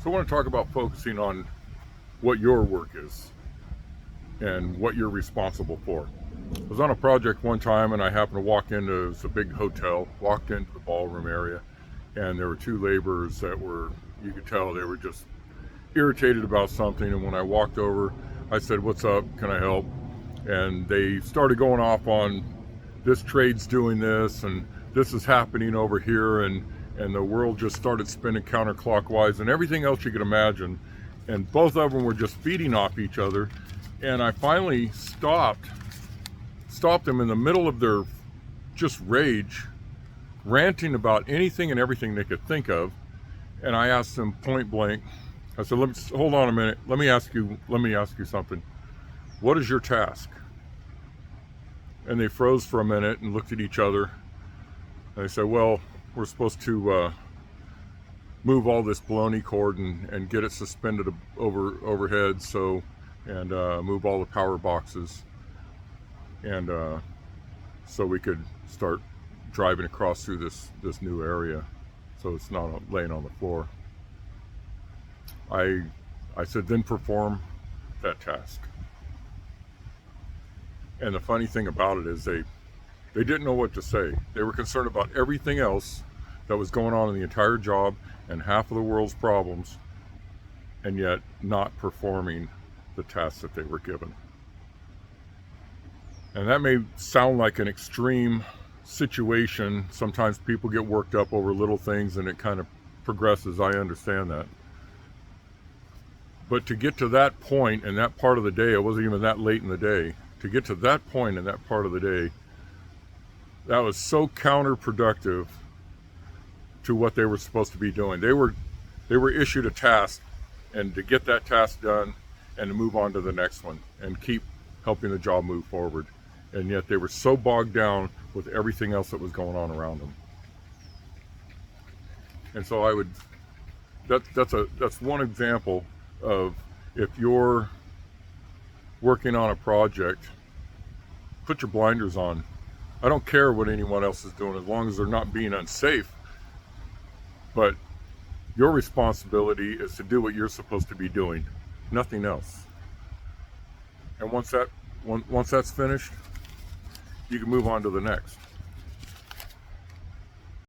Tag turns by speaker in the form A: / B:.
A: So I want to talk about focusing on what your work is and what you're responsible for. I was on a project one time and I happened to walk into, it was a big hotel, walked into the ballroom area, and there were two laborers that were, you could tell they were just irritated about something. And when I walked over, I said, "What's up? Can I help?" And they started going off on this trade's doing this and this is happening over here, and the world just started spinning counterclockwise and everything else you could imagine. And both of them were just feeding off each other. And I finally stopped them in the middle of their just rage, ranting about anything and everything they could think of. And I asked them point blank, I said, hold on a minute, let me ask you something. What is your task? And they froze for a minute and looked at each other. And they said, well, we're supposed to move all this baloney cord and get it suspended overhead, so, and move all the power boxes, and so we could start driving across through this new area, so it's not laying on the floor. I said, then perform that task. And the funny thing about it is they didn't know what to say. They were concerned about everything else that was going on in the entire job and half of the world's problems, and yet not performing the tasks that they were given. And that may sound like an extreme situation. Sometimes people get worked up over little things and it kind of progresses. I understand that. But to get to that point in that part of the day, it wasn't even that late in the day, to get to that point in that part of the day, that was so counterproductive to what they were supposed to be doing. They were issued a task, and to get that task done and to move on to the next one and keep helping the job move forward. And yet they were so bogged down with everything else that was going on around them. And so that's one example of, if you're working on a project, put your blinders on. I don't care what anyone else is doing, as long as they're not being unsafe. But your responsibility is to do what you're supposed to be doing, nothing else. And once that's finished, you can move on to the next.